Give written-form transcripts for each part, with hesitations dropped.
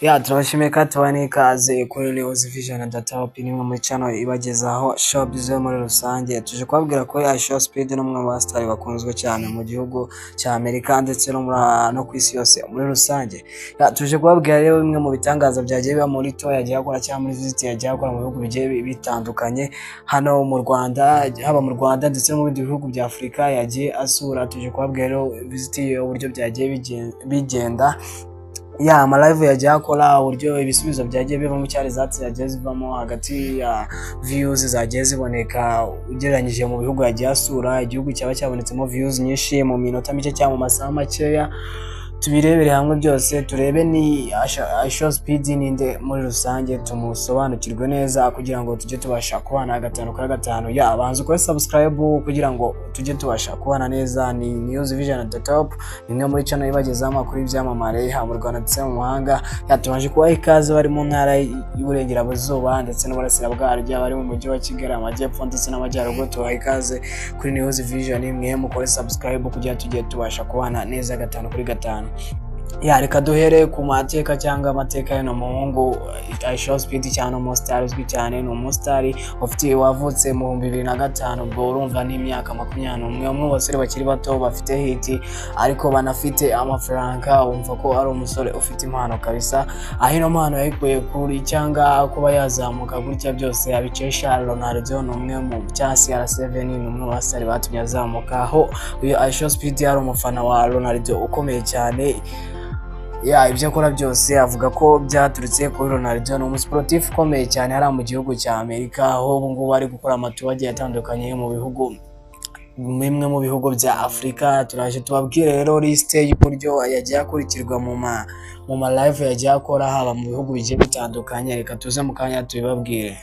Turabashimiye kandi tubaha n'ikaze kuri News Vision and Data Opinion muri channel ibagezaho showbiz muri rusange. Tuje kubabwira ko Show Speed n'umwe mu basitari bakunzwe cyane mu gihugu cya Amerika ndetse no ku isi yose muri rusange. Tuje kubabwira rero bimwe mu bitangaza byagiye biba muri tour yagiye akora cyangwa muri visit yagiye akora mu bihugu bigiye bitandukanye hano mu Rwanda, haba mu Rwanda ndetse no mu bindi bihugu bya Afurika yagiye asura. Tuje kubabwira rero visit uburyo byagiye bigenda ama live yagiye akora, uburyo ibisubizo byagiye biva mu cyari zatsi yagiye zivamo, hagati ya views zagiye ziboneka ugereranyije mu bihugu yagiye asura. Igihugu cyaba cyabonetsemo views nyinshi mu minota mike cyangwa mu masaha makeya. Tubirebere hamwe byose, turebe ni Show Speed ninde muri rusange, tumusobanukirwe neza kugira ngo tujye tubasha kubana gatanu kuri gatanu. Abanza ukore subscribe kugira ngo tujye tubasha kubana neza. Ni News Vision at the top, nimwe muri channel ibagezaho amakuru y'ibyamamare ha mu Rwanda ndetse mu mahanga. Tumaje kubaha ikaze bari mu ntara y'Uburengerazuba ndetse n'Uburasira bwaryo, bari mu mujyi wa Kigali, Amajyepfo ndetse n'Amajyaruguru. Tubaha ikaze kuri News Vision, nimwe mukore subscribe kugira tujye tubasha kubana neza gatanu kuri gatanu. Reka duhere ku mateka cyangwa amateka y'uno muhungu Show Speed cyane, umustar uzwi cyane. Ni umustar wavutse mu 2005, ubwo urumva n'imyaka 21. Umwe mu basore bakiri bato bafite hit ariko banafite amafaranga, umva ko ari umusore ufite impano kabisa. Aho ino mpano yayikuye kuri cyangwa kuba yazamuka gutya byose abikesha Ronaldo. Ni umwe mu CR7, ni umwe mu basore batumye azamuka. Aho uyu Show Speed yari umufana wa Ronaldo ukomeye cyane. Ibyo akora byose avuga ko byaturutse kuri Ronaldo. Ni umusportif ukomeye cyane hari mu gihugu cya Amerika, aho ubu ngubu ari gukora amatour agiye atandukanye mu bihugu bimwe mu bihugu bya Afurika. Turaje tubabwire rero liste y'uburyo yagiye akurikirwa mu ma live yagiye akora haba mu bihugu bigiye bitandukanye. Reka tuze mu kanya tubibabwire.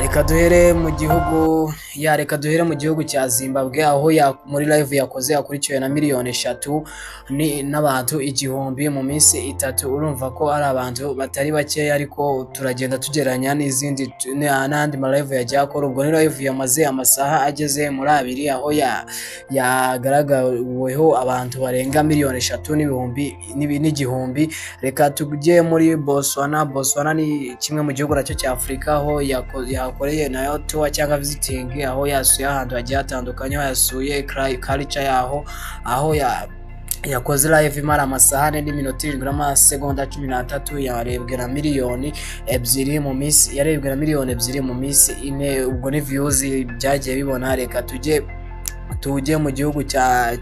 Reka duhere mu gihugu cya Zimbabwe, aho muri live yakoze akurikiwe na 3,000,000 n'abantu 1,000 mu minsi 3. Urumva ko ari abantu batari bakeya, ariko turagenda tugeranya n'izindi n'andi ma live yagiye akora. Ubwo ni live yamaze amasaha ageze muri 2, aho yagaragaweho abantu barenga 3,000,000 Reka tujye muri Botswana. Botswana ni kimwe mu gihugu nacyo cya Afurika, aho yakoreye nayo tour cyangwa visiting, aho yasuye ahantu hagiye hatandukanye, aho yasuye culture yaho, aho yakoze live imara amasaha n'iminota 7 n'amasegonda 13. Yarebwe na miliyoni 2 mu minsi, yarebwe na miliyoni 2 mu minsi 4. Ubwo ni views byagiye bibona. Reka tujye mu gihugu cya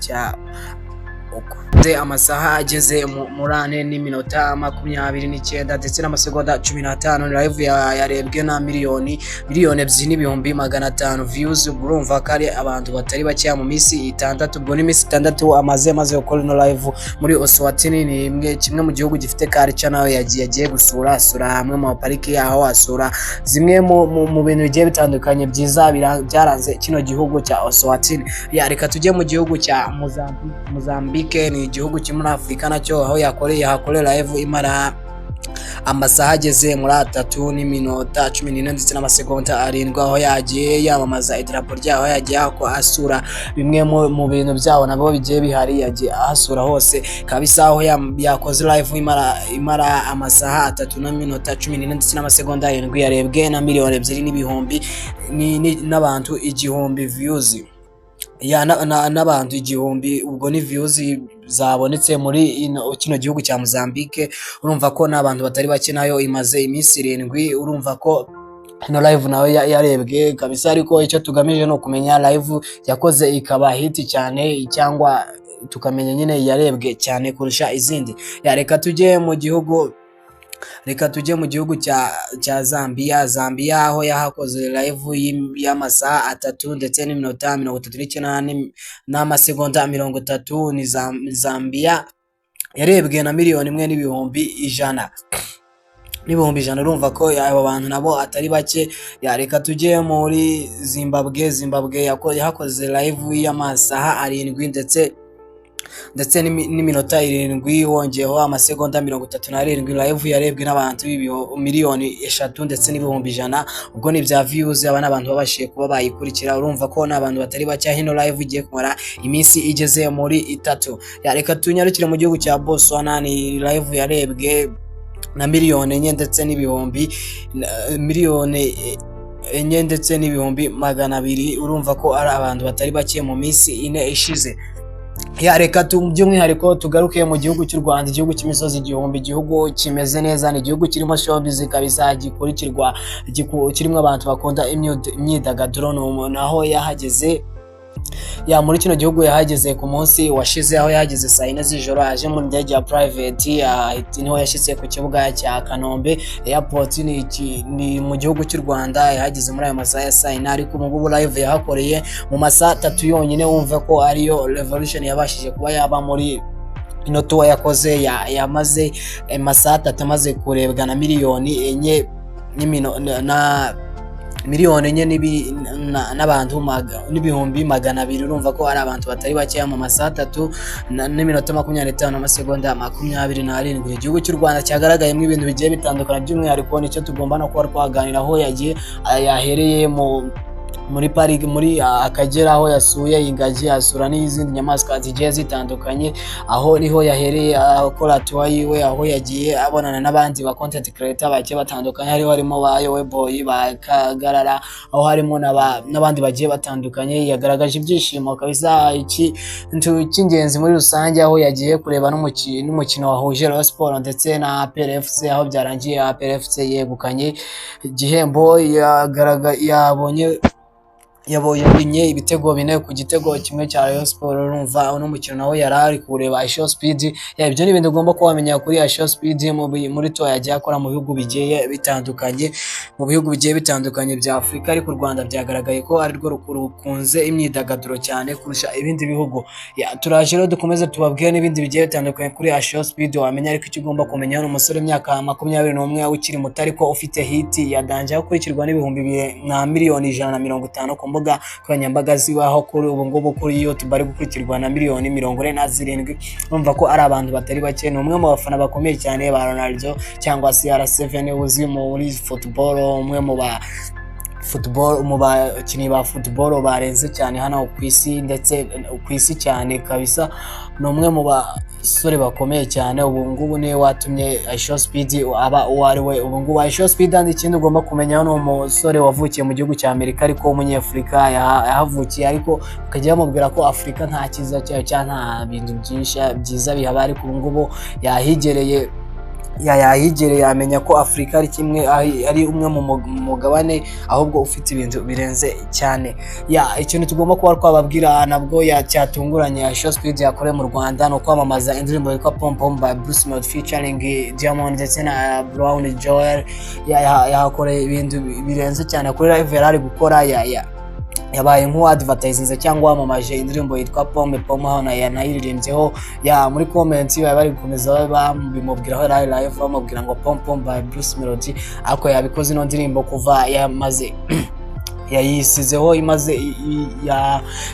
amasaha ageze muri 4 n'iminota 29 ndetse n'amasegonda 15. Live yarebwe na miliyoni 2,500,000 views. Urumva ko ari abantu batari bakeya mu minsi 6. Ubwo ni minsi 6 amaze gukora no live muri Eswatini. Ni kimwe mu gihugu gifite culture, nawe yagiye gusura hamwe mu pariki yaho, asura zimwe mu bintu bigiye bitandukanye byiza byaranze kino gihugu cya Eswatini. Reka tujye mu gihugu cya Mozambique. Ni igihugu cyo muri Afurika nacyo, aho yakoreye live imara amasaha ageze muri 3 n'iminota 14 ndetse n'amasegonda 7, aho yagiye yamamaza idarapo ryaho, yagiye asura bimwe mu bintu byaho nabo bigiye bihari, yagiye asura hose kabisa. Aho yakoze live imara amasaha 3 n'iminota 14 ndetse n'amasegonda 7, yarebwe na miliyoni 2,000,000 n'abantu 1,000 views n'abantu 1,000. Ubwo ni views zabonetse muri kino gihugu cya Mozambique. Urumva ko n'abantu batari bake, nayo imaze iminsi 7. Urumva ko no live nawe yarebwe kabisa, ariko icyo tugamije no kumenya live yakoze ikaba hit cyane cyangwa tukamenya nyine yarebwe cyane kurusha izindi. Reka tujye mu gihugu cya Zambia, aho yahakoze live y'amasaha 3 ndetse n'iminota 39 n'amasegonda 30. Ni Zambia yarebwe na miliyoni 1,100,000. Urumva ko abo bantu nabo atari bake. Reka tujye muri Zimbabwe. Yahakoze live y'amasaha 7 ndetse ndetse n'iminota 7 wongeyeho amasegonda 37. Live yarebwe n'abantu miliyoni 3 ndetse n'ibihumbi 100. Ubwo ni bya views aba n'abantu babashiye kuba bayikurikira. Urumva ko n'abantu batari bacya. Hino live igiye kumara iminsi igeze muri 3. Reka tunyarukire mu gihugu cya Botswana. Ni live yarebwe na miliyoni 4 ndetse n'ibihumbi miliyoni 4 ndetse n'ibihumbi 200. Urumva ko ari abantu batari bacye mu minsi 4 ishize. Reka by'umwihariko tugaruke mu gihugu cy'u Rwanda, igihugu cy'imisozi igihumbi, igihugu kimeze neza, ni igihugu kirimo showbiz kabisa, gikurikirwa, kirimo abantu bakunda imyidagaduro. Naho yahageze muri kino gihugu yahageze ku munsi washize, aho yahageze saa 4 z'ijoro, aje mu ndege ya private, niho yashyize ku kibuga cya Kanombe Airport. Ni mu gihugu cy'u Rwanda, yahageze muri ayo masaha ya saa 4, ariko ubu live yahakoreye mu masaha 3 yonyine. Wumva ko ariyo revolution yabashije kuba yaba muri ino tour yakoze, yamaze amasaha 3 amaze kurebwa na miliyoni 4 na miliyoni 4 n'abantu n'ibihumbi 200. Urumva ko ari abantu batari bake mu masaha 3 n'iminota 25 n'amasegonda 27. Igihugu cy'u Rwanda cyagaragayemo ibintu bigiye bitandukanye, by'umwihariko nicyo tugomba no kuba twaganira, aho yahereye muri pariki, muri Akagera, aho yasuye ingagi, asura n'izindi nyamaswa zigiye zitandukanye. Aho niho yahereye akora tour yiwe, aho yagiye abonana n'abandi ba content creator bake batandukanye, harimo ba Yowe Boy, ba Kagarara, aho harimo n'abandi bagiye batandukanye. Yagaragaje ibyishimo kabisa, cy'ingenzi muri rusange, aho yagiye kureba n'umukino wahuje Rayon Sports ndetse na APR FC, aho byarangiye APR FC yegukanye igihembo. Yabonye ibitego 4 ku gitego kimwe cya Rayon Sports. Urumva uno mukino nawe yarari kureba Show Speed. Ibyo ni ibintu ugomba kubamenya kuri Show Speed muri to yagiye akora mu bihugu bigiye bitandukanye bya Afurika, ariko u Rwanda byagaragaye ko ari rwo rukunze imyidagaduro cyane kurusha ibindi bihugu. Turaje rero dukomeze tubabwire n'ibindi bigiye bitandukanye kuri Show Speed wamenya, ariko icyo ugomba kumenya, ni umusore w'imyaka 21 ukiri muto ariko ufite hit yadanje, akurikirwa n'ibihumbi na miliyoni 150 ku mbuga nkoranyambaga zibaho kuri ubu ngubu. Kuri YouTube bari gukurikirwa na miliyoni 47. Urumva ko ari abantu batari bake. Ni umwe mu bafana bakomeye cyane ba Ronaldo cyangwa CR7 uzi muri football, umwe mu bakinnyi ba football barenze cyane hano ku isi, ndetse ku isi cyane kabisa. Ni umwe mu basore bakomeye cyane. Ubu ngubu niwe watumye Show Speed aba uwo ari we ubu ngubu. Show Speed kandi ikindi ugomba kumenya, ni umusore wavukiye mu gihugu cya Amerika, ariko umunyafurika yahavukiye, ariko ukajya bamubwira ko Afurika nta cyiza cyayo cyangwa nta bintu byiza bihaba, ariko ubu ngubu yahigereye amenya ko Afurika ari kimwe, ari umwe mu mugabane ahubwo ufite ibintu birenze cyane. Ikintu tugomba kuba twababwira nabwo cyatunguranye Show Speed yakoreye mu Rwanda, no kwamamaza indirimbo yitwa Pom Pom by Bruce Melody featuring Diamond ndetse na Brown Joel. Yakoreye ibintu birenze cyane kuri live yarari gukora. Yabaye nk'uwa advertising cyangwa wamamaje indirimbo yitwa Pome Pome, aho yanayiririmbyeho. muri comments bari gukomeza bimubwiraho live, bamubwira ngo Pom Pom by Bruce Melody, ariko yabikoze ino ndirimbo kuva yamaze yayisizeho imaze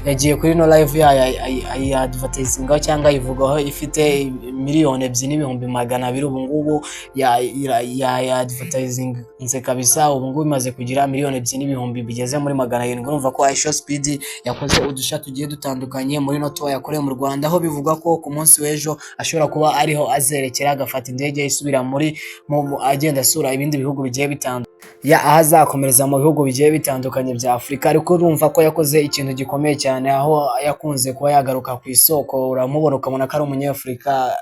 yagiye kuri no live ya advertising cyangwa ivugaho ifite miliyoni 2 n'ibihumbi 200. Ubu ngubu ya advertising nze kabisa, ubu ngubu imaze kugira miliyoni 2 n'ibihumbi bigeze muri 700. Urumva ko Show Speed yakoze udusha tugiye dutandukanye muri no tour yakoreye mu Rwanda, aho bivuga ko ku munsi w'ejo ashobora kuba ariho azerekera, agafata indege isubira muri agenda asura ibindi bihugu bigiye bitandukanye, ahazakomereza mu bihugu bigiye bitandukanye bya Afurika. Ariko urumva ko yakoze ikintu gikomeye cyane, aho yakunze kuba yagaruka ku isoko. Uramubona ukabona ko ari umunyafurika,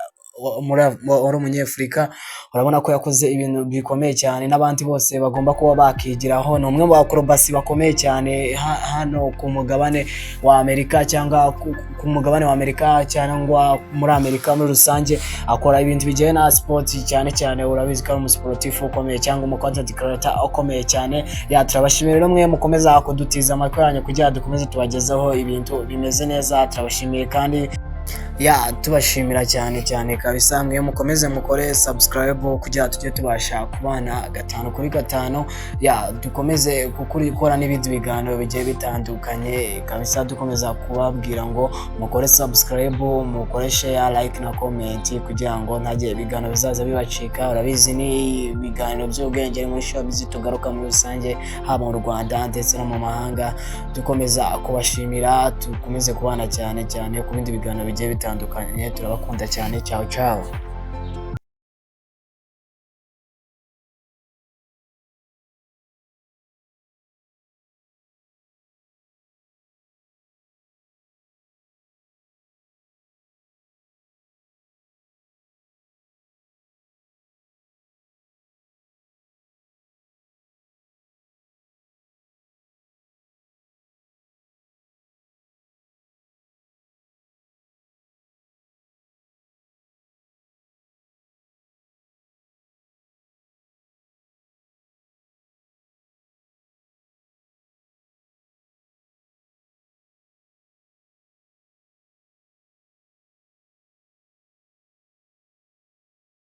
urabona ko yakoze ibintu bikomeye cyane, n'abandi bose bagomba kuba bakigiraho. Ni umwe mu bakorobasi bakomeye cyane hano ku mugabane wa Amerika, cyangwa ku mugabane wa Amerika cyangwa muri Amerika muri rusange. Akora ibintu bijyanye na sport cyane, urabizi ko ari umusportif ukomeye cyangwa umucontent creator ukomeye cyane. Turabashimira rero mwe mukomeza kudutiza amakuru yanyu kugira dukomeze tubagezeho ibintu bimeze neza. Turabashimiye kandi tubashimira cyane kabisa, mwe mukomeze mukore subscribe kugira tujye tubasha kubana 5 kuri 5. Dukomeze gukora n'ibindi biganiro bigiye bitandukanye kabisa, dukomeza kubabwira ngo mukore subscribe, mukore share, like na comment kugira ngo ntajye ibiganiro bizaza bibacika. Urabizi ni ibiganiro by'ubwenge muri showbiz tugaruka muri rusange haba mu Rwanda ndetse no mu mahanga. Dukomeza kubashimira, dukomeze kubana cyane ku bindi biganiro bigiye bitandukanye. Turabakunda cyane. Ciao ciao.